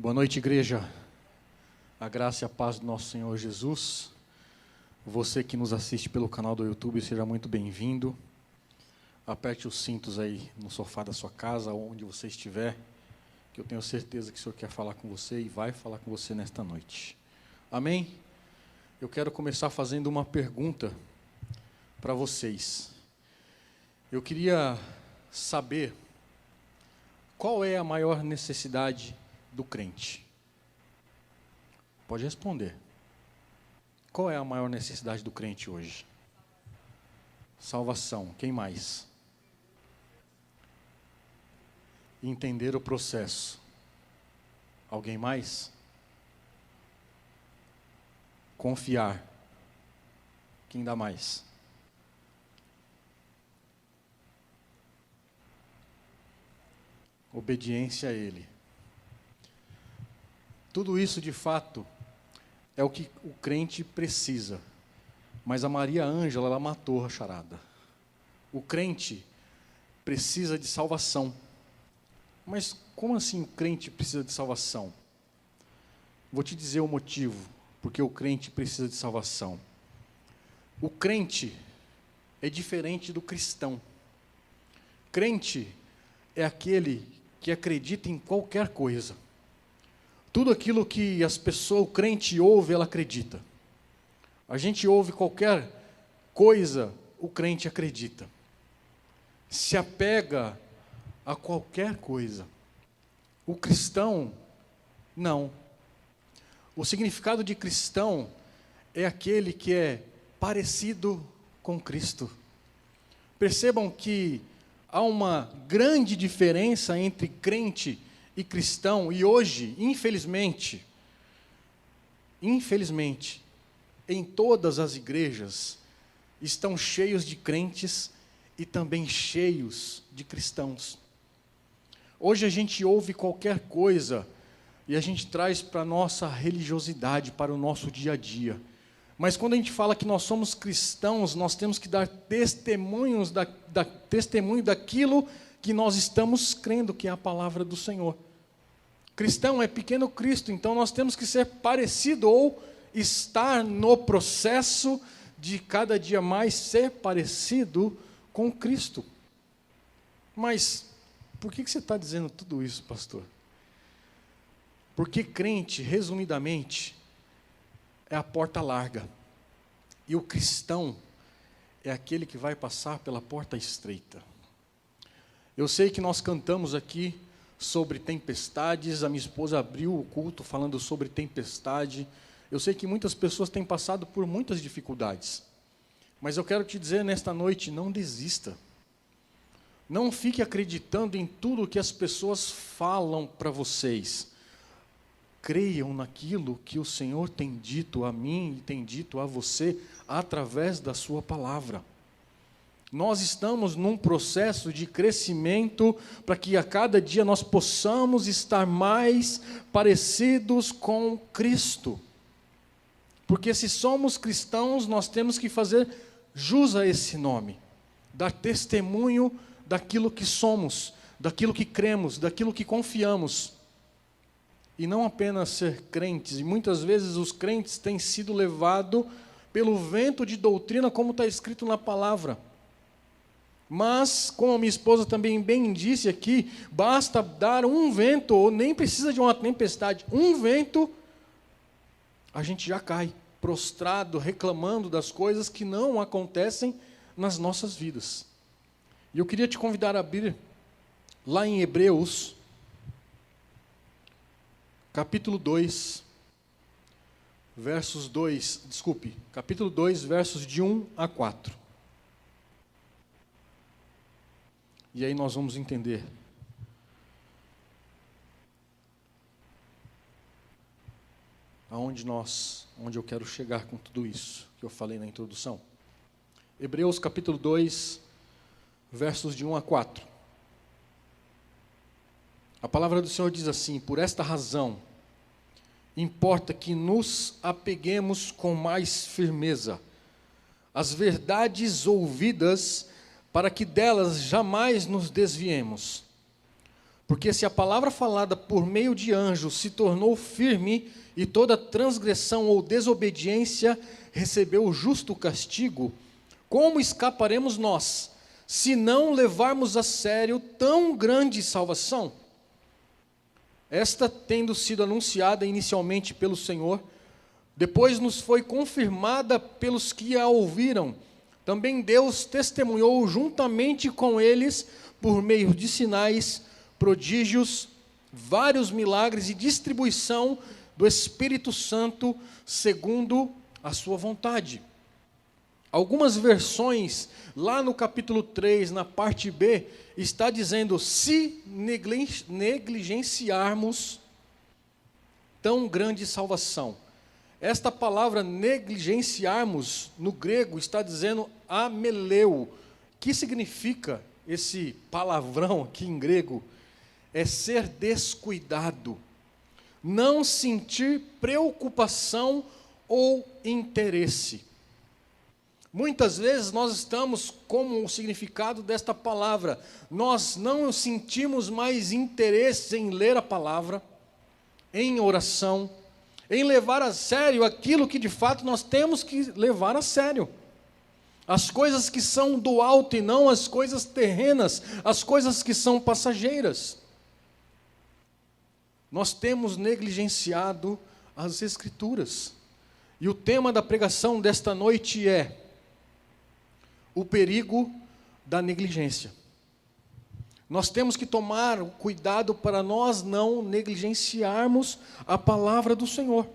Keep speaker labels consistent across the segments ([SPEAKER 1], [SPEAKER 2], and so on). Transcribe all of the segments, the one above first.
[SPEAKER 1] Boa noite, igreja. A graça e a paz do nosso Senhor Jesus. Você que nos assiste pelo canal do YouTube, seja muito bem-vindo. Aperte os cintos aí no sofá da sua casa, onde você estiver, que eu tenho certeza que o Senhor quer falar com você e vai falar com você nesta noite. Amém? Eu quero começar fazendo uma pergunta para vocês. Eu queria saber qual é a maior necessidade do crente. Pode responder. Qual é a maior necessidade do crente hoje? Salvação. Quem mais? Entender o processo. Alguém mais? Confiar. Quem dá mais? Obediência a Ele. Tudo isso, de fato, é o que o crente precisa. Mas a Maria Ângela, ela matou a charada. O crente precisa de salvação. Mas como assim o crente precisa de salvação? Vou te dizer o motivo porque o crente precisa de salvação. O crente é diferente do cristão. Crente é aquele que acredita em qualquer coisa. Tudo aquilo que as pessoas, o crente ouve, ela acredita. A gente ouve qualquer coisa, o crente acredita. Se apega a qualquer coisa. O cristão, não. O significado de cristão é aquele que é parecido com Cristo. Percebam que há uma grande diferença entre crente e cristão, e hoje, infelizmente, em todas as igrejas, estão cheios de crentes e também cheios de cristãos. Hoje a gente ouve qualquer coisa e a gente traz para a nossa religiosidade, para o nosso dia a dia. Mas quando a gente fala que nós somos cristãos, nós temos que dar testemunho daquilo que nós estamos crendo, que é a palavra do Senhor. Cristão é pequeno Cristo, então nós temos que ser parecido ou estar no processo de cada dia mais ser parecido com Cristo. Mas por que você está dizendo tudo isso, pastor? Porque crente, resumidamente, é a porta larga. E o cristão é aquele que vai passar pela porta estreita. Eu sei que nós cantamos aqui sobre tempestades, a minha esposa abriu o culto falando sobre tempestade. Eu sei que muitas pessoas têm passado por muitas dificuldades. Mas eu quero te dizer nesta noite, não desista. Não fique acreditando em tudo que as pessoas falam para vocês. Creiam naquilo que o Senhor tem dito a mim e tem dito a você através da sua palavra. Nós estamos num processo de crescimento para que a cada dia nós possamos estar mais parecidos com Cristo. Porque se somos cristãos, nós temos que fazer jus a esse nome. Dar testemunho daquilo que somos, daquilo que cremos, daquilo que confiamos. E não apenas ser crentes. E muitas vezes os crentes têm sido levados pelo vento de doutrina, como está escrito na palavra. Mas, como a minha esposa também bem disse aqui, basta dar um vento, ou nem precisa de uma tempestade, um vento, a gente já cai, prostrado, reclamando das coisas que não acontecem nas nossas vidas. E eu queria te convidar a abrir lá em Hebreus, capítulo 2, capítulo 2, versos de 1 a 4. E aí nós vamos entender onde eu quero chegar com tudo isso que eu falei na introdução. Hebreus capítulo 2, versos de 1 a 4. A palavra do Senhor diz assim: por esta razão, importa que nos apeguemos com mais firmeza às verdades ouvidas, para que delas jamais nos desviemos. Porque se a palavra falada por meio de anjos se tornou firme, e toda transgressão ou desobediência recebeu o justo castigo, como escaparemos nós, se não levarmos a sério tão grande salvação? Esta tendo sido anunciada inicialmente pelo Senhor, depois nos foi confirmada pelos que a ouviram. Também Deus testemunhou juntamente com eles, por meio de sinais, prodígios, vários milagres e distribuição do Espírito Santo, segundo a sua vontade. Algumas versões, lá no capítulo 3, na parte B, está dizendo: se negligenciarmos tão grande salvação. Esta palavra negligenciarmos, no grego, está dizendo ameleu. Que significa esse palavrão aqui em grego? É ser descuidado, não sentir preocupação ou interesse. Muitas vezes nós estamos como o significado desta palavra, nós não sentimos mais interesse em ler a palavra, em oração, em levar a sério aquilo que de fato nós temos que levar a sério. As coisas que são do alto e não as coisas terrenas, as coisas que são passageiras. Nós temos negligenciado as Escrituras. E o tema da pregação desta noite é o perigo da negligência. Nós temos que tomar cuidado para nós não negligenciarmos a palavra do Senhor.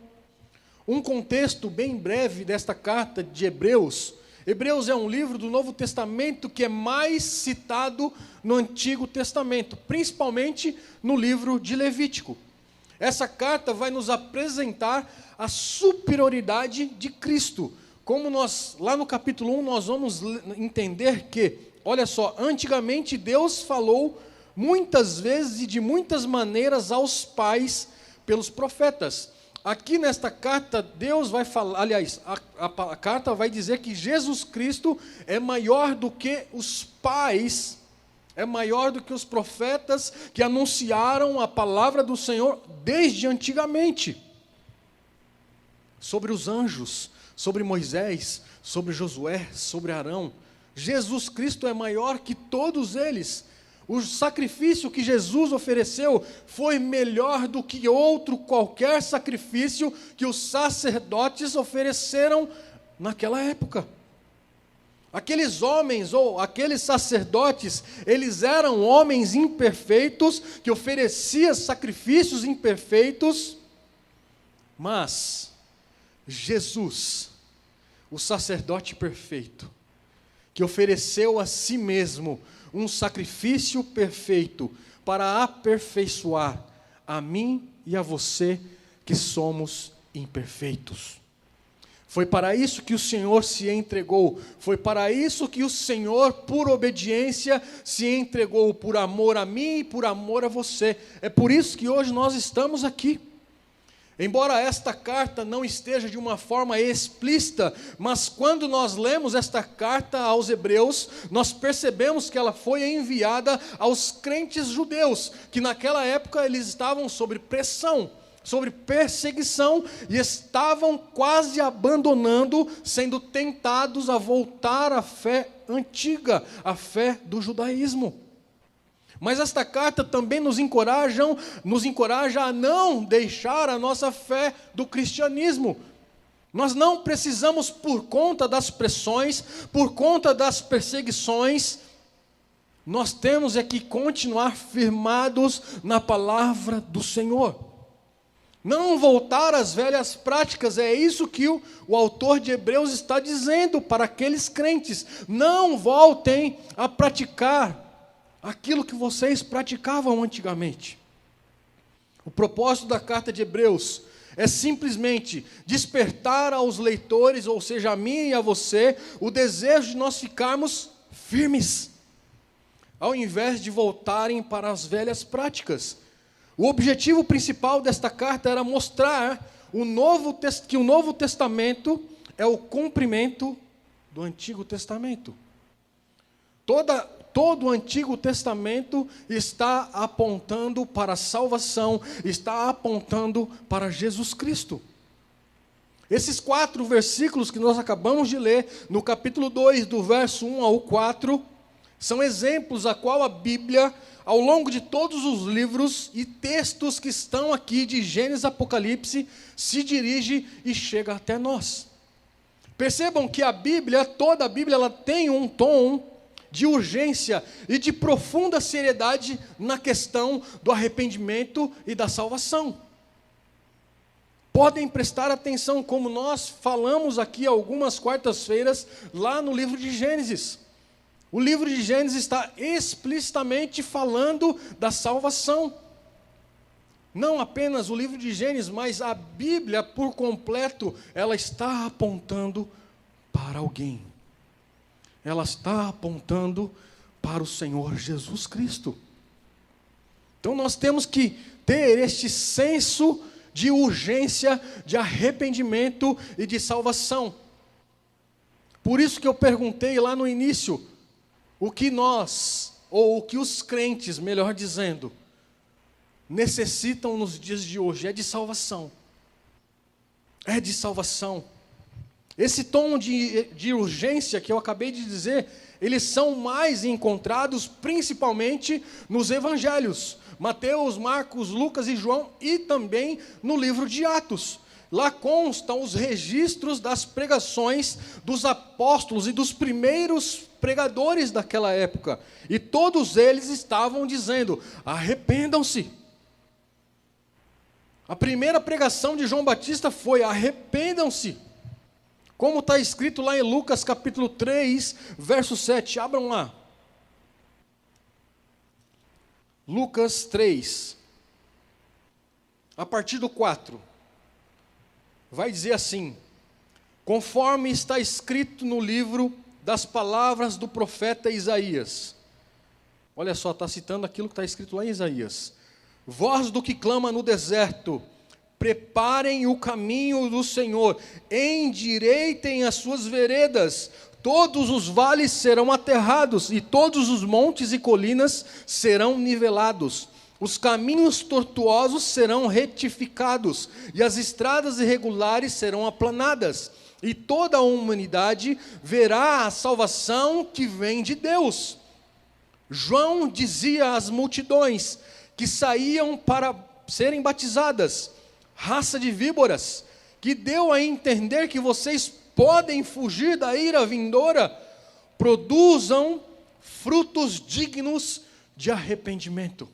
[SPEAKER 1] Um contexto bem breve desta carta de Hebreus. Hebreus é um livro do Novo Testamento que é mais citado no Antigo Testamento, principalmente no livro de Levítico. Essa carta vai nos apresentar a superioridade de Cristo. Como nós, lá no capítulo 1, nós vamos entender que, olha só, antigamente Deus falou muitas vezes e de muitas maneiras aos pais pelos profetas. Aqui nesta carta, Deus vai falar, aliás, a carta vai dizer que Jesus Cristo é maior do que os pais, é maior do que os profetas que anunciaram a palavra do Senhor desde antigamente. Sobre os anjos, sobre Moisés, sobre Josué, sobre Arão. Jesus Cristo é maior que todos eles. O sacrifício que Jesus ofereceu foi melhor do que outro qualquer sacrifício que os sacerdotes ofereceram naquela época. Aqueles homens ou aqueles sacerdotes, eles eram homens imperfeitos que ofereciam sacrifícios imperfeitos, mas Jesus, o sacerdote perfeito, que ofereceu a si mesmo um sacrifício perfeito para aperfeiçoar a mim e a você que somos imperfeitos. Foi para isso que o Senhor se entregou, foi para isso que o Senhor, por obediência, se entregou, por amor a mim e por amor a você. É por isso que hoje nós estamos aqui. Embora esta carta não esteja de uma forma explícita, mas quando nós lemos esta carta aos Hebreus, nós percebemos que ela foi enviada aos crentes judeus, que naquela época eles estavam sob pressão, sobre perseguição, e estavam quase abandonando, sendo tentados a voltar à fé antiga, à fé do judaísmo. Mas esta carta também nos encoraja a não deixar a nossa fé do cristianismo. Nós não precisamos, por conta das pressões, por conta das perseguições, nós temos é que continuar firmados na palavra do Senhor. Não voltar às velhas práticas, é isso que o autor de Hebreus está dizendo para aqueles crentes. Não voltem a praticar aquilo que vocês praticavam antigamente. O propósito da carta de Hebreus é simplesmente despertar aos leitores, ou seja, a mim e a você, o desejo de nós ficarmos firmes, ao invés de voltarem para as velhas práticas. O objetivo principal desta carta era mostrar que o Novo Testamento é o cumprimento do Antigo Testamento. todo o Antigo Testamento está apontando para a salvação, está apontando para Jesus Cristo. Esses 4 versículos que nós acabamos de ler, no capítulo 2, do verso 1 ao 4, são exemplos a qual a Bíblia, ao longo de todos os livros e textos que estão aqui de Gênesis e Apocalipse, se dirige e chega até nós. Percebam que a Bíblia, toda a Bíblia, ela tem um tom de urgência e de profunda seriedade na questão do arrependimento e da salvação. Podem prestar atenção, como nós falamos aqui algumas quartas-feiras, lá no livro de Gênesis. O livro de Gênesis está explicitamente falando da salvação. Não apenas o livro de Gênesis, mas a Bíblia por completo, ela está apontando para alguém. Ela está apontando para o Senhor Jesus Cristo. Então nós temos que ter este senso de urgência, de arrependimento e de salvação. Por isso que eu perguntei lá no início, o que nós, ou o que os crentes, melhor dizendo, necessitam nos dias de hoje, é de salvação. É de salvação. Esse tom de urgência que eu acabei de dizer, eles são mais encontrados principalmente nos evangelhos. Mateus, Marcos, Lucas e João, e também no livro de Atos. Lá constam os registros das pregações dos apóstolos e dos primeiros pregadores daquela época. E todos eles estavam dizendo: arrependam-se. A primeira pregação de João Batista foi: arrependam-se. Como está escrito lá em Lucas capítulo 3, verso 7. Abram lá. Lucas 3, a partir do 4. Vai dizer assim: conforme está escrito no livro das palavras do profeta Isaías. Olha só, está citando aquilo que está escrito lá em Isaías. Voz do que clama no deserto, preparem o caminho do Senhor, endireitem as suas veredas, todos os vales serão aterrados, e todos os montes e colinas serão nivelados. Os caminhos tortuosos serão retificados, e as estradas irregulares serão aplanadas, e toda a humanidade verá a salvação que vem de Deus. João dizia às multidões que saíam para serem batizadas: raça de víboras, que deu a entender que vocês podem fugir da ira vindoura, produzam frutos dignos de arrependimento.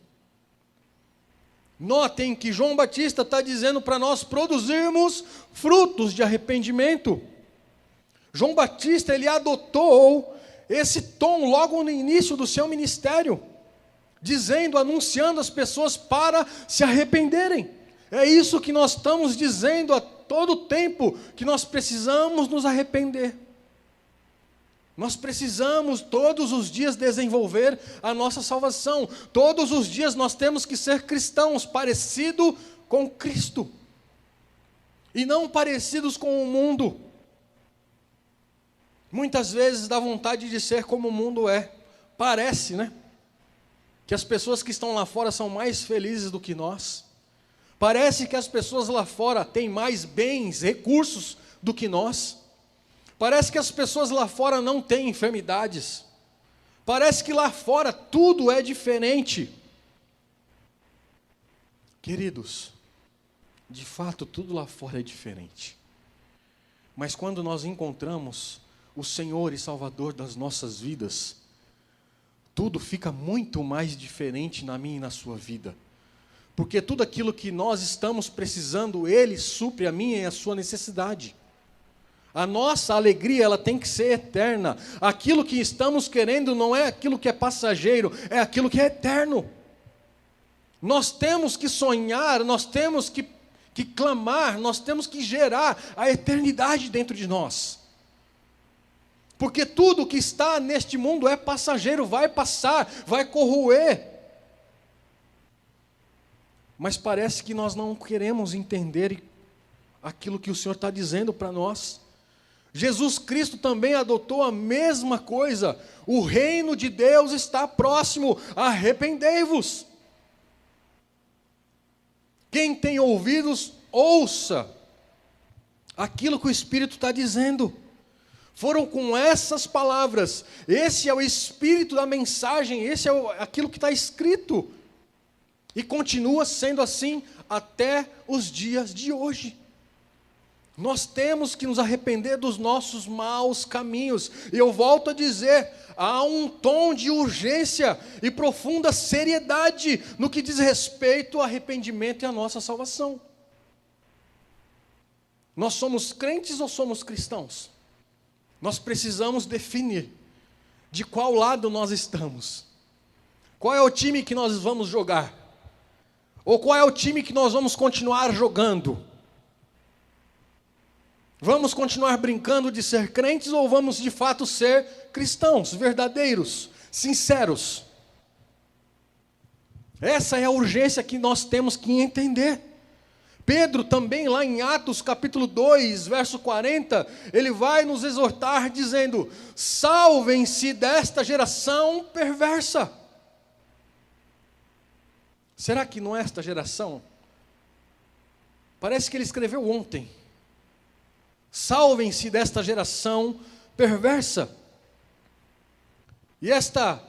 [SPEAKER 1] Notem que João Batista está dizendo para nós produzirmos frutos de arrependimento. João Batista, ele adotou esse tom logo no início do seu ministério, dizendo, anunciando as pessoas para se arrependerem. É isso que nós estamos dizendo a todo tempo, que nós precisamos nos arrepender. Nós precisamos todos os dias desenvolver a nossa salvação. Todos os dias nós temos que ser cristãos, parecidos com Cristo. E não parecidos com o mundo. Muitas vezes dá vontade de ser como o mundo é. Parece, né? Que as pessoas que estão lá fora são mais felizes do que nós. Parece que as pessoas lá fora têm mais bens, recursos do que nós. Parece que as pessoas lá fora não têm enfermidades. Parece que lá fora tudo é diferente. Queridos, de fato tudo lá fora é diferente. Mas quando nós encontramos o Senhor e Salvador das nossas vidas, tudo fica muito mais diferente na minha e na sua vida. Porque tudo aquilo que nós estamos precisando, Ele supre a minha e a sua necessidade. A nossa alegria, ela tem que ser eterna. Aquilo que estamos querendo não é aquilo que é passageiro, é aquilo que é eterno. Nós temos que sonhar, nós temos que clamar, nós temos que gerar a eternidade dentro de nós. Porque tudo que está neste mundo é passageiro, vai passar, vai corroer. Mas parece que nós não queremos entender aquilo que o Senhor está dizendo para nós. Jesus Cristo também adotou a mesma coisa. O reino de Deus está próximo, arrependei-vos. Quem tem ouvidos, ouça aquilo que o Espírito está dizendo. Foram com essas palavras, esse é o espírito da mensagem, esse é aquilo que está escrito. E continua sendo assim até os dias de hoje. Nós temos que nos arrepender dos nossos maus caminhos. E eu volto a dizer, há um tom de urgência e profunda seriedade no que diz respeito ao arrependimento e à nossa salvação. Nós somos crentes ou somos cristãos? Nós precisamos definir de qual lado nós estamos. Qual é o time que nós vamos jogar? Ou qual é o time que nós vamos continuar jogando? Vamos continuar brincando de ser crentes ou vamos de fato ser cristãos, verdadeiros, sinceros? Essa é a urgência que nós temos que entender. Pedro também lá em Atos capítulo 2, verso 40, ele vai nos exortar dizendo: salvem-se desta geração perversa. Será que não é esta geração? Parece que ele escreveu ontem. Salvem-se desta geração perversa. E esta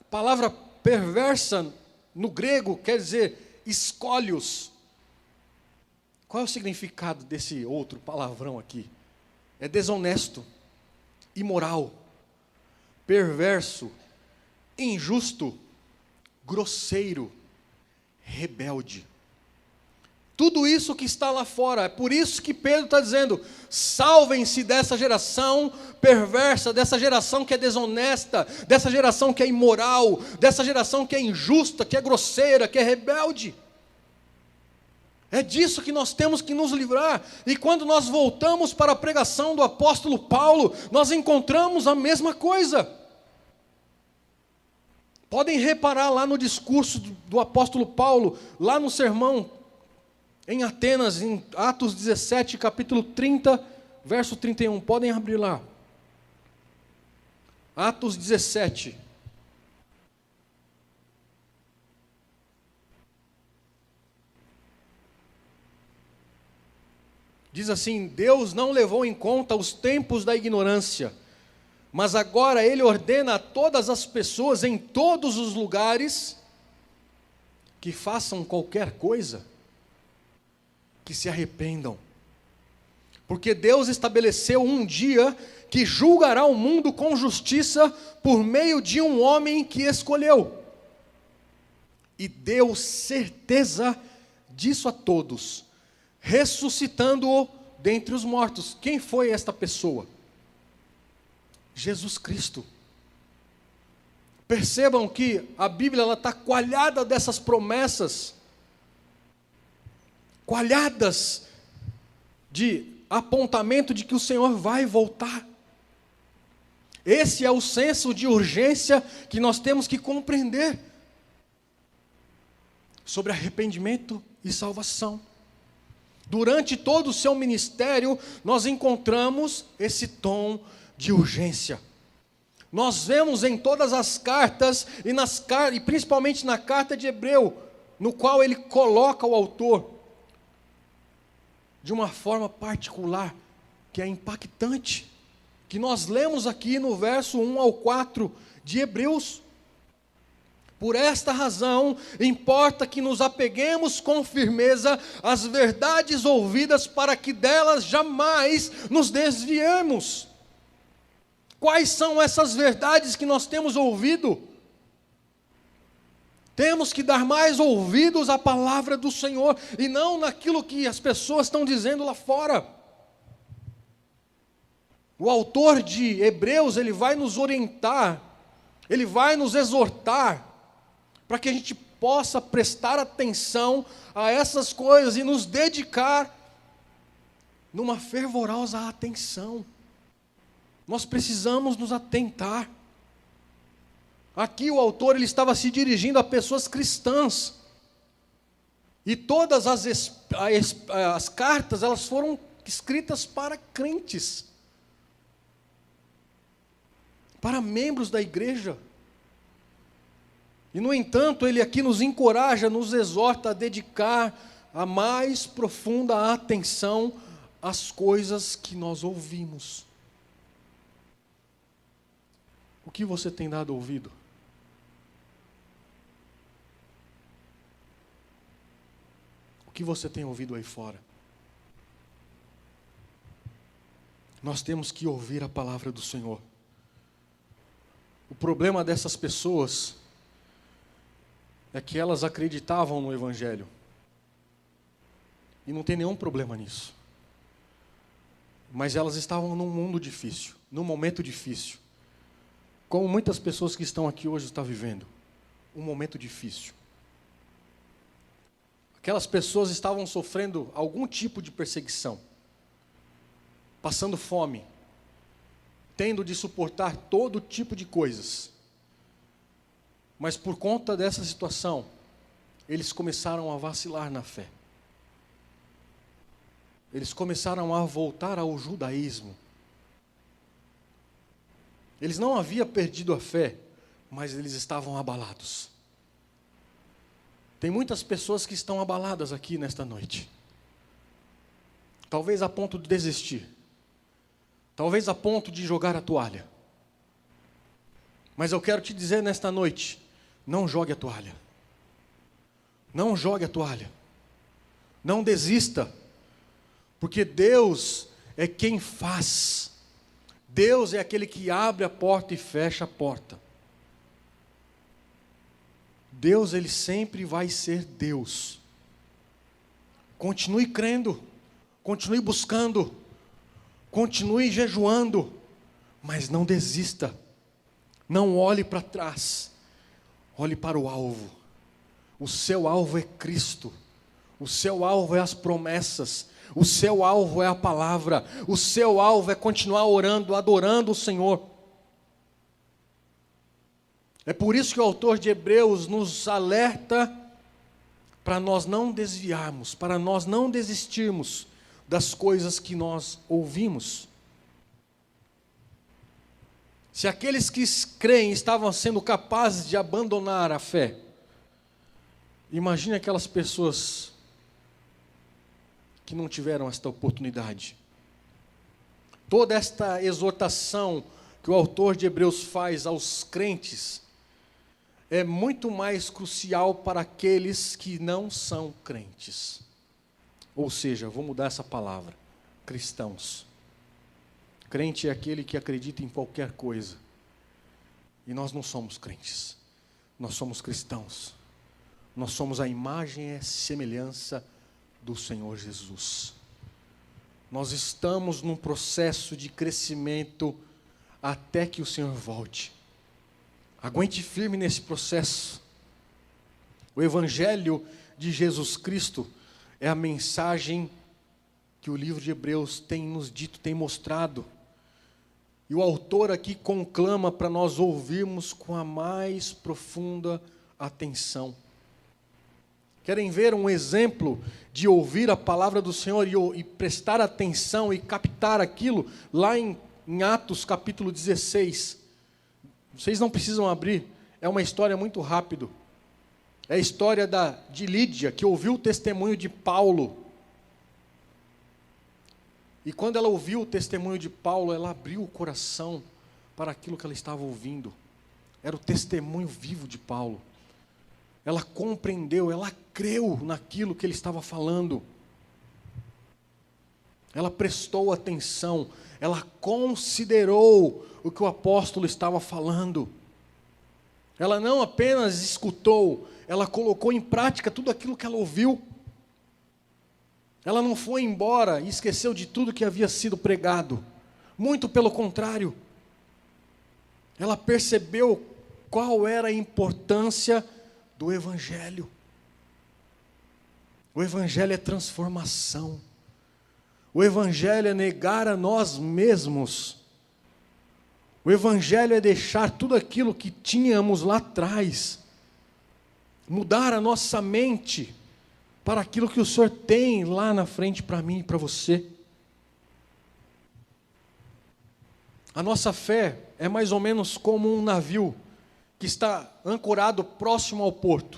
[SPEAKER 1] palavra perversa no grego quer dizer escólios. Qual é o significado desse outro palavrão aqui? É desonesto, imoral, perverso, injusto, grosseiro, rebelde. Tudo isso que está lá fora, é por isso que Pedro está dizendo: salvem-se dessa geração perversa, dessa geração que é desonesta, dessa geração que é imoral, dessa geração que é injusta, que é grosseira, que é rebelde. É disso que nós temos que nos livrar. E quando nós voltamos para a pregação do apóstolo Paulo, nós encontramos a mesma coisa. Podem reparar lá no discurso do apóstolo Paulo, lá no sermão em Atenas, em Atos 17, capítulo 30, verso 31. Podem abrir lá. Atos 17. Diz assim: Deus não levou em conta os tempos da ignorância, mas agora Ele ordena a todas as pessoas em todos os lugares que façam qualquer coisa, que se arrependam. Porque Deus estabeleceu um dia que julgará o mundo com justiça por meio de um homem que escolheu. E deu certeza disso a todos, ressuscitando-o dentre os mortos. Quem foi esta pessoa? Jesus Cristo. Percebam que a Bíblia está coalhada dessas promessas, coalhadas de apontamento de que o Senhor vai voltar. Esse é o senso de urgência que nós temos que compreender sobre arrependimento e salvação. Durante todo o seu ministério, nós encontramos esse tom de urgência. Nós vemos em todas as cartas, e principalmente na carta de Hebreu, no qual ele coloca o autor, de uma forma particular, que é impactante, que nós lemos aqui no verso 1 ao 4 de Hebreus. Por esta razão, importa que nos apeguemos com firmeza às verdades ouvidas, para que delas jamais nos desviemos. Quais são essas verdades que nós temos ouvido? Temos que dar mais ouvidos à palavra do Senhor, e não naquilo que as pessoas estão dizendo lá fora. O autor de Hebreus, ele vai nos orientar, ele vai nos exortar, para que a gente possa prestar atenção a essas coisas e nos dedicar numa fervorosa atenção. Nós precisamos nos atentar. Aqui o autor ele estava se dirigindo a pessoas cristãs. E todas as cartas elas foram escritas para crentes. para membros da igreja. E, no entanto, ele aqui nos encoraja, nos exorta a dedicar a mais profunda atenção às coisas que nós ouvimos. O que você tem dado ouvido? O que você tem ouvido aí fora? Nós temos que ouvir a palavra do Senhor. O problema dessas pessoas é que elas acreditavam no Evangelho. E não tem nenhum problema nisso. Mas elas estavam num mundo difícil, num momento difícil. Como muitas pessoas que estão aqui hoje estão vivendo. Um momento difícil. Aquelas pessoas estavam sofrendo algum tipo de perseguição. Passando fome. Tendo de suportar todo tipo de coisas. Mas por conta dessa situação, eles começaram a vacilar na fé. Eles começaram a voltar ao judaísmo. Eles não haviam perdido a fé, mas eles estavam abalados. Tem muitas pessoas que estão abaladas aqui nesta noite. Talvez a ponto de desistir. Talvez a ponto de jogar a toalha. Mas eu quero te dizer nesta noite, não jogue a toalha. Não jogue a toalha. Não desista. Porque Deus é quem faz. Deus é aquele que abre a porta e fecha a porta. Deus, Ele sempre vai ser Deus. Continue crendo. Continue buscando. Continue jejuando. Mas não desista. Não olhe para trás. Olhe para o alvo. O seu alvo é Cristo. O seu alvo é as promessas. O seu alvo é a palavra. O seu alvo é continuar orando, adorando o Senhor. É por isso que o autor de Hebreus nos alerta para nós não desviarmos, para nós não desistirmos das coisas que nós ouvimos. Se aqueles que creem estavam sendo capazes de abandonar a fé, imagine aquelas pessoas que não tiveram esta oportunidade. Toda esta exortação que o autor de Hebreus faz aos crentes é muito mais crucial para aqueles que não são crentes. Ou seja, vou mudar essa palavra, cristãos. Crente é aquele que acredita em qualquer coisa. E nós não somos crentes. Nós somos cristãos. Nós somos a imagem e semelhança do Senhor Jesus. Nós estamos num processo de crescimento até que o Senhor volte. Aguente firme nesse processo. O Evangelho de Jesus Cristo é a mensagem que o livro de Hebreus tem nos dito, tem mostrado. E o autor aqui conclama para nós ouvirmos com a mais profunda atenção. Querem ver um exemplo de ouvir a palavra do Senhor e prestar atenção e captar aquilo? Lá em Atos capítulo 16. Vocês não precisam abrir, é uma história muito rápida. É a história de Lídia, que ouviu o testemunho de Paulo. E quando ela ouviu o testemunho de Paulo, ela abriu o coração para aquilo que ela estava ouvindo. Era o testemunho vivo de Paulo. Ela compreendeu, ela creu naquilo que ele estava falando. Ela prestou atenção, ela considerou o que o apóstolo estava falando. Ela não apenas escutou, ela colocou em prática tudo aquilo que ela ouviu. Ela não foi embora e esqueceu de tudo que havia sido pregado. Muito pelo contrário. Ela percebeu qual era a importância do Evangelho. O Evangelho é transformação. O Evangelho é negar a nós mesmos. O Evangelho é deixar tudo aquilo que tínhamos lá atrás. Mudar a nossa mente para aquilo que o Senhor tem lá na frente para mim e para você. A nossa fé é mais ou menos como um navio que está ancorado próximo ao porto.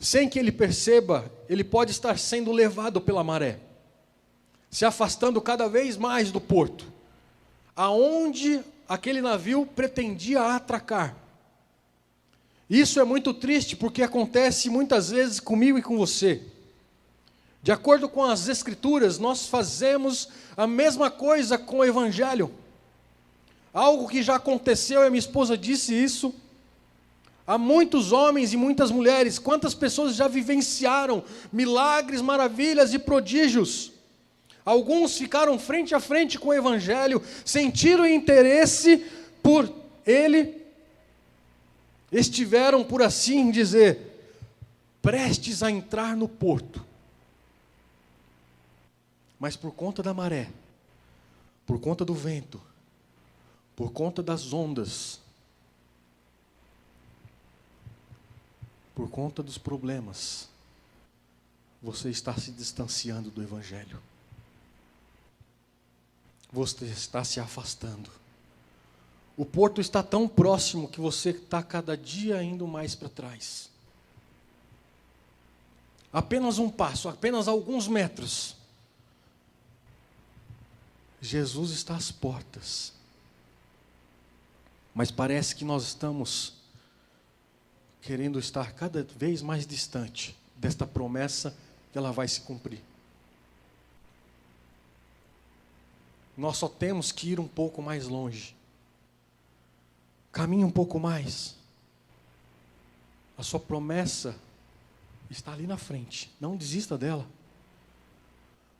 [SPEAKER 1] Sem que ele perceba, ele pode estar sendo levado pela maré, se afastando cada vez mais do porto, aonde aquele navio pretendia atracar. Isso é muito triste, porque acontece muitas vezes comigo e com você. De acordo com as Escrituras, nós fazemos a mesma coisa com o Evangelho. Algo que já aconteceu, e a minha esposa disse isso, há muitos homens e muitas mulheres. Quantas pessoas já vivenciaram milagres, maravilhas e prodígios? Alguns ficaram frente a frente com o Evangelho, sentiram interesse por ele, estiveram, por assim dizer, prestes a entrar no porto. Mas por conta da maré, por conta do vento, por conta das ondas, por conta dos problemas, você está se distanciando do Evangelho. Você está se afastando. O porto está tão próximo que você está cada dia indo mais para trás. Apenas um passo, apenas alguns metros. Jesus está às portas. Mas parece que nós estamos querendo estar cada vez mais distante desta promessa que ela vai se cumprir. Nós só temos que ir um pouco mais longe. Caminhe um pouco mais. A sua promessa está ali na frente. Não desista dela.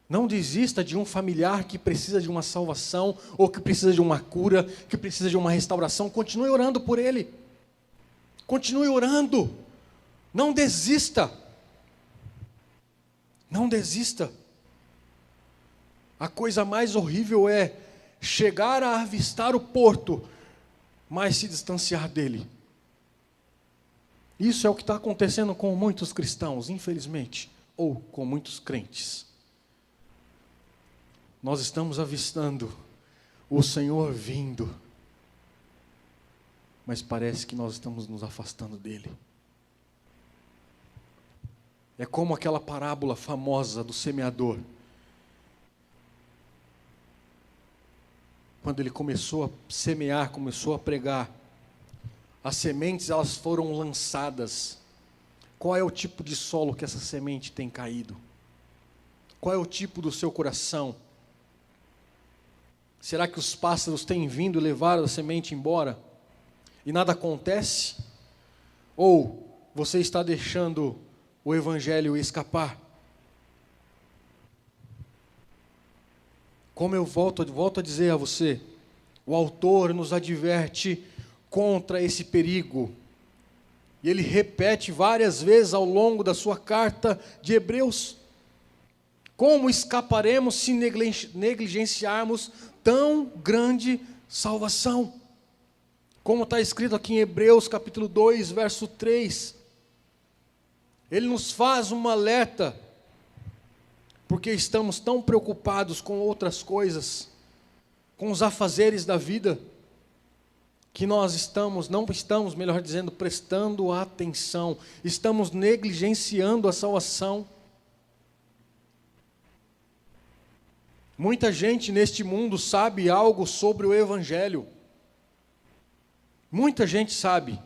[SPEAKER 1] Não desista de um familiar que precisa de uma salvação, ou que precisa de uma cura, que precisa de uma restauração. Continue orando por ele. Continue orando. Não desista. Não desista. A coisa mais horrível é chegar a avistar o porto, mas se distanciar dele. Isso é o que está acontecendo com muitos cristãos, infelizmente, ou com muitos crentes. Nós estamos avistando o Senhor vindo, mas parece que nós estamos nos afastando dele. É como aquela parábola famosa do semeador. Quando ele começou a semear, começou a pregar, as sementes elas foram lançadas. Qual é o tipo de solo que essa semente tem caído? Qual é o tipo do seu coração? Será que os pássaros têm vindo e levaram a semente embora? E nada acontece? Ou você está deixando o Evangelho escapar? Como eu volto a dizer a você, o autor nos adverte contra esse perigo. E ele repete várias vezes ao longo da sua carta de Hebreus. Como escaparemos se negligenciarmos tão grande salvação? Como está escrito aqui em Hebreus capítulo 2, verso 3. Ele nos faz um alerta, porque estamos tão preocupados com outras coisas, com os afazeres da vida, que nós não estamos, melhor dizendo, prestando atenção, estamos negligenciando a salvação. Muita gente neste mundo sabe algo sobre o Evangelho. Muita gente sabe.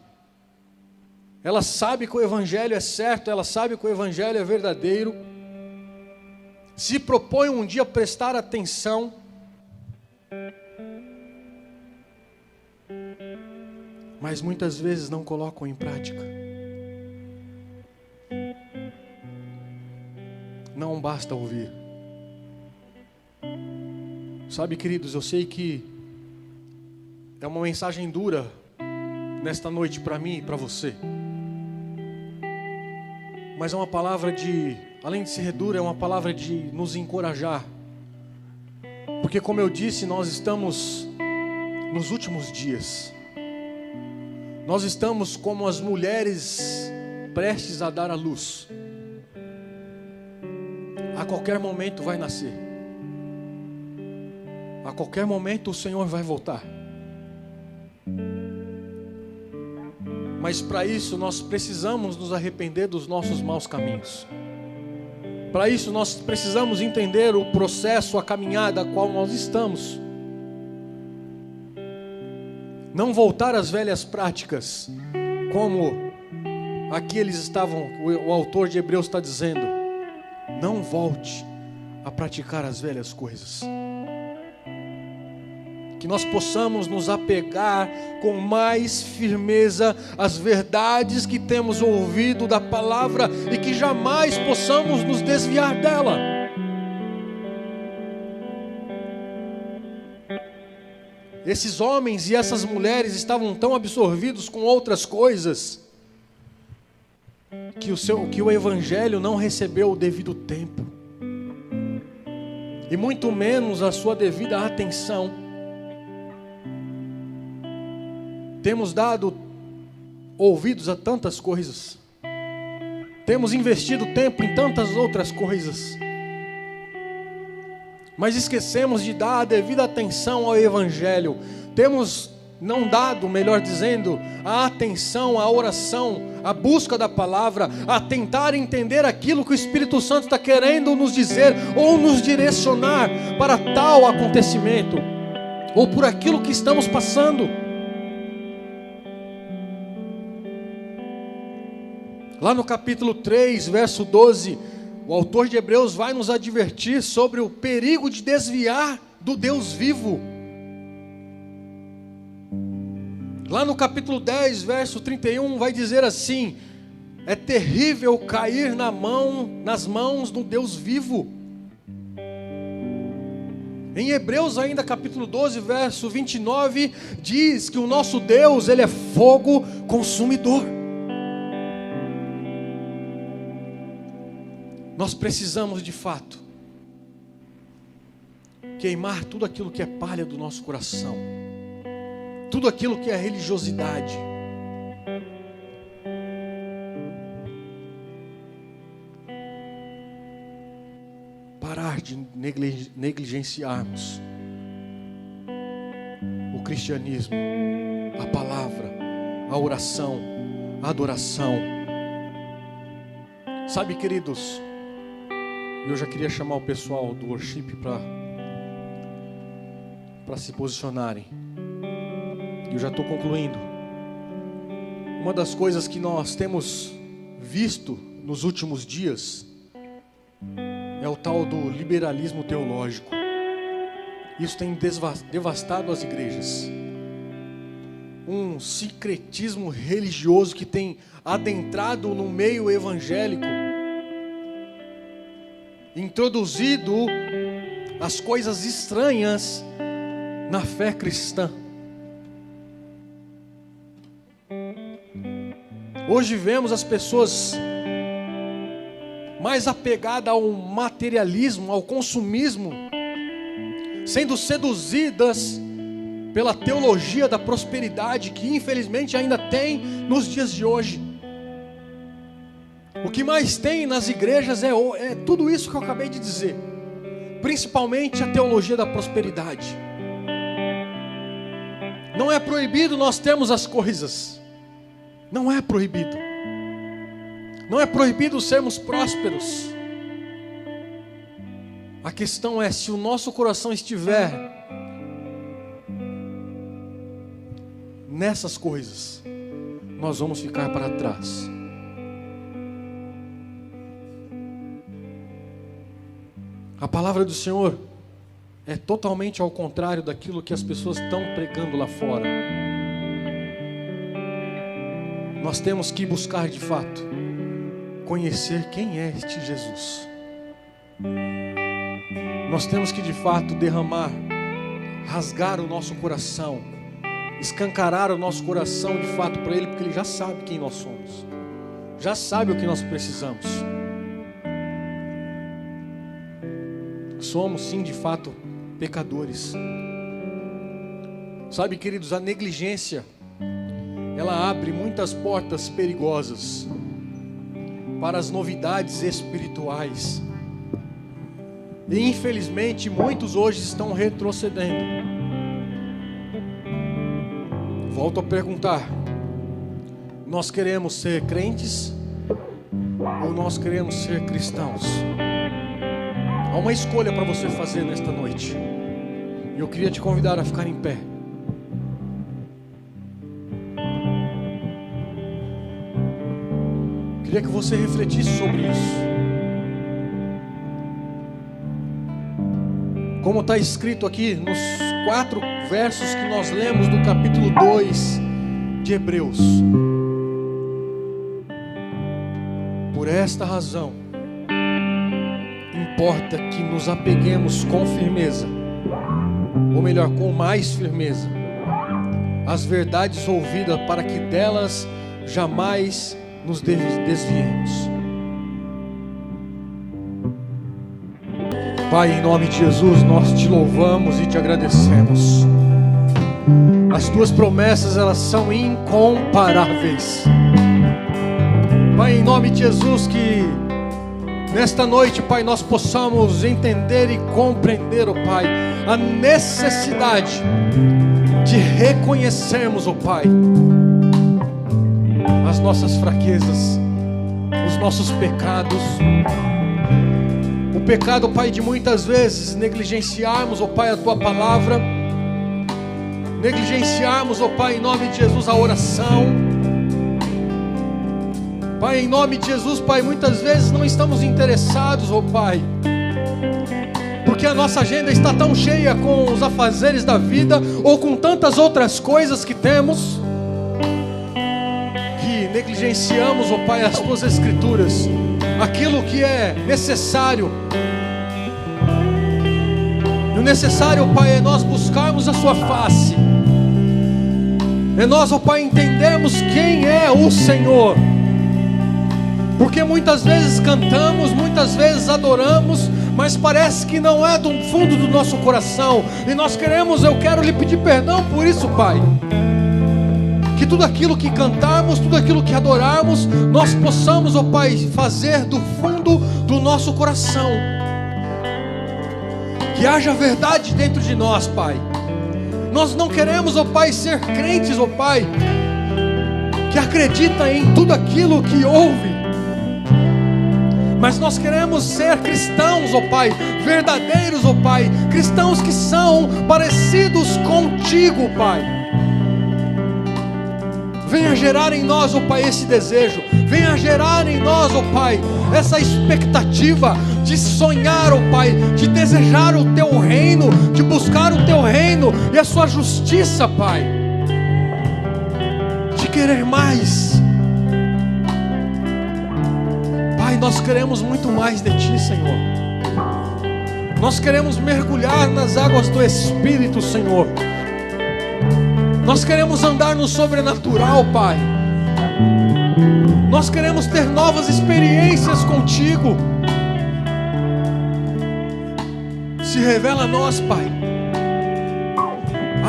[SPEAKER 1] Ela sabe que o Evangelho é certo, ela sabe que o Evangelho é verdadeiro. Se propõe um dia a prestar atenção. Mas muitas vezes não colocam em prática. Não basta ouvir. Sabe, queridos, eu sei que é uma mensagem dura nesta noite para mim e para você. Mas é uma palavra além de ser dura, é uma palavra de nos encorajar. Porque, como eu disse, nós estamos nos últimos dias. Nós estamos como as mulheres prestes a dar à luz. A qualquer momento vai nascer. A qualquer momento o Senhor vai voltar. Mas para isso nós precisamos nos arrepender dos nossos maus caminhos. Para isso nós precisamos entender o processo, a caminhada a qual nós estamos. Não voltar às velhas práticas, como aqui eles estavam, o autor de Hebreus está dizendo. Não volte a praticar as velhas coisas. Que nós possamos nos apegar com mais firmeza às verdades que temos ouvido da palavra e que jamais possamos nos desviar dela. Esses homens e essas mulheres estavam tão absorvidos com outras coisas que o evangelho não recebeu o devido tempo e muito menos a sua devida atenção. Temos dado ouvidos a tantas coisas, temos investido tempo em tantas outras coisas, mas esquecemos de dar a devida atenção ao evangelho. Temos não dado, melhor dizendo, a atenção à oração, à busca da palavra, a tentar entender aquilo que o Espírito Santo está querendo nos dizer ou nos direcionar para tal acontecimento ou por aquilo que estamos passando. Lá no capítulo 3, verso 12, o autor de Hebreus vai nos advertir sobre o perigo de desviar do Deus vivo. Lá no capítulo 10, verso 31, vai dizer assim: é terrível cair nas mãos do Deus vivo. Em Hebreus ainda capítulo 12, verso 29, diz que o nosso Deus, Ele é fogo consumidor. Nós precisamos de fato queimar tudo aquilo que é palha do nosso coração, tudo aquilo que é religiosidade. Parar de negligenciarmos o cristianismo, a palavra, a oração, a adoração. Sabe, queridos, eu já queria chamar o pessoal do worship para se posicionarem. Eu já estou concluindo. Uma das coisas que nós temos visto nos últimos dias é o tal do liberalismo teológico. Isso tem devastado as igrejas. Um sincretismo religioso que tem adentrado no meio evangélico, introduzido as coisas estranhas na fé cristã. Hoje vemos as pessoas mais apegadas ao materialismo, ao consumismo, sendo seduzidas pela teologia da prosperidade que infelizmente ainda tem nos dias de hoje. O que mais tem nas igrejas é tudo isso que eu acabei de dizer, principalmente a teologia da prosperidade. Não é proibido nós termos as coisas, não é proibido, não é proibido sermos prósperos. A questão é, se o nosso coração estiver nessas coisas, nós vamos ficar para trás. A palavra do Senhor é totalmente ao contrário daquilo que as pessoas estão pregando lá fora. Nós temos que buscar de fato conhecer quem é este Jesus. Nós temos que de fato derramar, rasgar o nosso coração, escancarar o nosso coração de fato para Ele, porque Ele já sabe quem nós somos, já sabe o que nós precisamos. Somos sim de fato pecadores. Sabe, queridos, a negligência, ela abre muitas portas perigosas para as novidades espirituais. E infelizmente muitos hoje estão retrocedendo. Volto a perguntar: nós queremos ser crentes ou nós queremos ser cristãos? Há uma escolha para você fazer nesta noite. E eu queria te convidar a ficar em pé. Queria que você refletisse sobre isso. Como está escrito aqui nos 4 versos que nós lemos do capítulo 2 de Hebreus. Por esta razão, importa que nos apeguemos com firmeza, ou melhor, com mais firmeza, às verdades ouvidas, para que delas jamais nos desviemos. Pai, em nome de Jesus, nós te louvamos e te agradecemos. As tuas promessas, elas são incomparáveis. Pai, em nome de Jesus, que nesta noite, Pai, nós possamos entender e compreender, ó Pai, a necessidade de reconhecermos, ó Pai, as nossas fraquezas, os nossos pecados. O pecado, Pai, de muitas vezes negligenciarmos, ó Pai, a Tua palavra, negligenciarmos, ó Pai, em nome de Jesus, a oração. Pai, em nome de Jesus, Pai, muitas vezes não estamos interessados, ó Pai, porque a nossa agenda está tão cheia com os afazeres da vida, ou com tantas outras coisas que temos, que negligenciamos, ó Pai, as Tuas Escrituras, aquilo que é necessário. E o necessário, Pai, é nós buscarmos a Sua face, é nós, ó Pai, entendermos quem é o Senhor. Porque muitas vezes cantamos, muitas vezes adoramos, mas parece que não é do fundo do nosso coração. E nós eu quero lhe pedir perdão por isso, Pai. Que tudo aquilo que cantarmos, tudo aquilo que adorarmos, nós possamos, ó Pai, fazer do fundo do nosso coração. Que haja verdade dentro de nós, Pai. Nós não queremos, ó Pai, ser crentes, ó Pai, que acredita em tudo aquilo que ouve. Mas nós queremos ser cristãos, ó Pai, verdadeiros, ó Pai, cristãos que são parecidos contigo, Pai. Venha gerar em nós, ó Pai, esse desejo. Venha gerar em nós, ó Pai, essa expectativa de sonhar, ó Pai, de desejar o Teu reino, de buscar o Teu reino e a Sua justiça, Pai, de querer mais. Pai, nós queremos muito mais de Ti, Senhor. Nós queremos mergulhar nas águas do Espírito, Senhor. Nós queremos andar no sobrenatural, Pai. Nós queremos ter novas experiências contigo. Se revela a nós, Pai.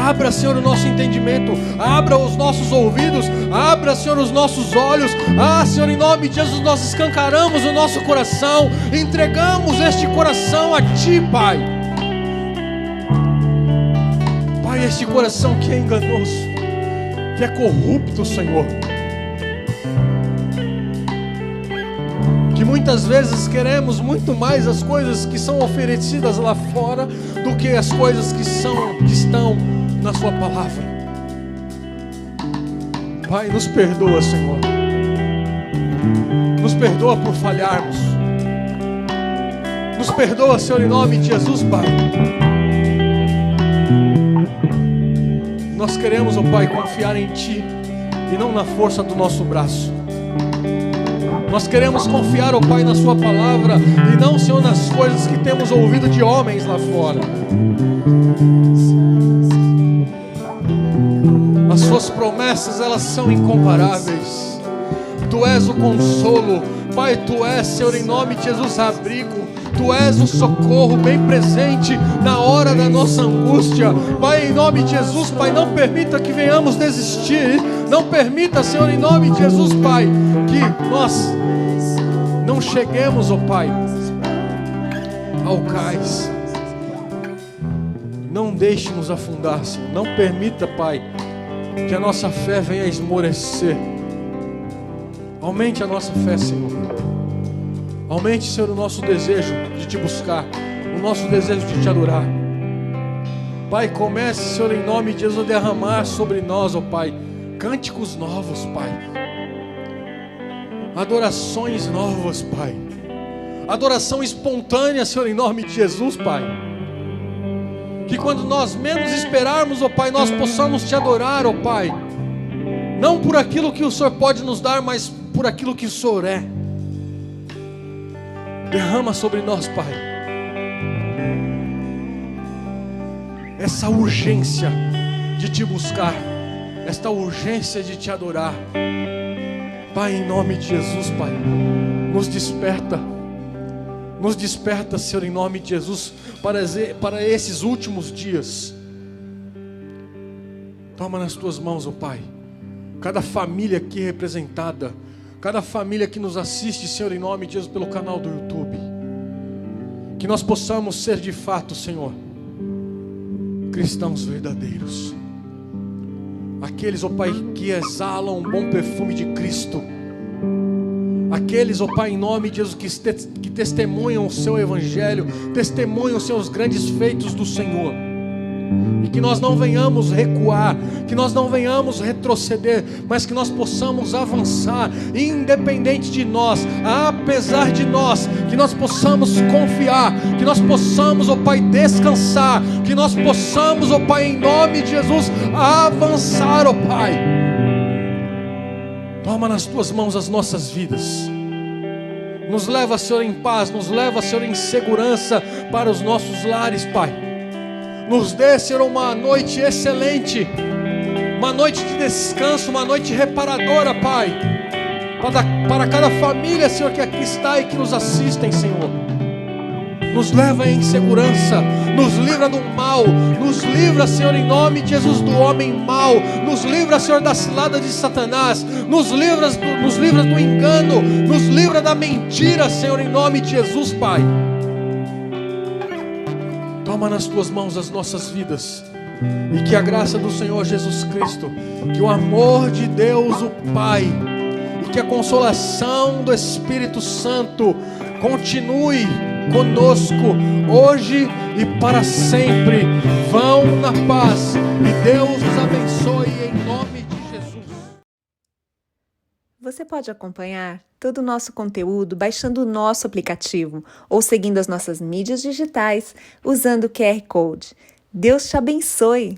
[SPEAKER 1] Abra, Senhor, o nosso entendimento. Abra os nossos ouvidos. Abra, Senhor, os nossos olhos. Senhor, em nome de Jesus, nós escancaramos o nosso coração. Entregamos este coração a Ti, Pai. Pai, este coração que é enganoso, que é corrupto, Senhor, que muitas vezes queremos muito mais as coisas que são oferecidas lá fora do que as coisas que estão na Sua palavra. Pai, nos perdoa, Senhor. Nos perdoa por falharmos. Nos perdoa, Senhor, em nome de Jesus, Pai. Nós queremos, ó Pai, confiar em Ti e não na força do nosso braço. Nós queremos confiar, ó Pai, na Sua palavra e não, Senhor, nas coisas que temos ouvido de homens lá fora. As Suas promessas, elas são incomparáveis. Tu és o consolo, Pai. Tu és, Senhor, em nome de Jesus, abrigo. Tu és o socorro bem presente na hora da nossa angústia. Pai, em nome de Jesus, Pai, não permita que venhamos desistir. Não permita, Senhor, em nome de Jesus, Pai, que nós não cheguemos, ó Pai, ao cais. Não deixe nos afundar, Senhor. Não permita, Pai, que a nossa fé venha a esmorecer. Aumente a nossa fé, Senhor. Aumente, Senhor, o nosso desejo de Te buscar, o nosso desejo de Te adorar. Pai, comece, Senhor, em nome de Jesus, a derramar sobre nós, ó Pai, cânticos novos, Pai. Adorações novas, Pai. Adoração espontânea, Senhor, em nome de Jesus, Pai. Que quando nós menos esperarmos, ó Pai, nós possamos Te adorar, ó Pai. Não por aquilo que o Senhor pode nos dar, mas por aquilo que o Senhor é. Derrama sobre nós, Pai, essa urgência de Te buscar, esta urgência de Te adorar. Pai, em nome de Jesus, Pai, nos desperta, Senhor, em nome de Jesus, para esses últimos dias. Toma nas Tuas mãos, ó Pai, cada família aqui representada, cada família que nos assiste, Senhor, em nome de Jesus, pelo canal do YouTube. Que nós possamos ser de fato, Senhor, cristãos verdadeiros. Aqueles, ó Pai, que exalam um bom perfume de Cristo. Aqueles, ó Pai, em nome de Jesus, que testemunham o Seu Evangelho, testemunham os Seus grandes feitos do Senhor. E que nós não venhamos recuar, que nós não venhamos retroceder, mas que nós possamos avançar, independente de nós, apesar de nós, que nós possamos confiar, que nós possamos, ó Pai, descansar, que nós possamos, ó Pai, em nome de Jesus, avançar, ó Pai. Toma nas Tuas mãos as nossas vidas. Nos leva, Senhor, em paz, nos leva, Senhor, em segurança para os nossos lares, Pai. Nos dê, Senhor, uma noite excelente, uma noite de descanso, uma noite reparadora, Pai, para cada família, Senhor, que aqui está e que nos assistem, Senhor. Nos leva em segurança, nos livra do mal, nos livra, Senhor, em nome de Jesus, do homem mau, nos livra, Senhor, da cilada de Satanás, nos livra do engano, nos livra da mentira, Senhor, em nome de Jesus, Pai. Toma nas Tuas mãos as nossas vidas, e que a graça do Senhor Jesus Cristo, que o amor de Deus o Pai, e que a consolação do Espírito Santo continue conosco hoje e para sempre. Vão na paz e Deus os abençoe em nome de Jesus.
[SPEAKER 2] Você pode acompanhar todo o nosso conteúdo baixando o nosso aplicativo ou seguindo as nossas mídias digitais usando o QR Code. Deus te abençoe!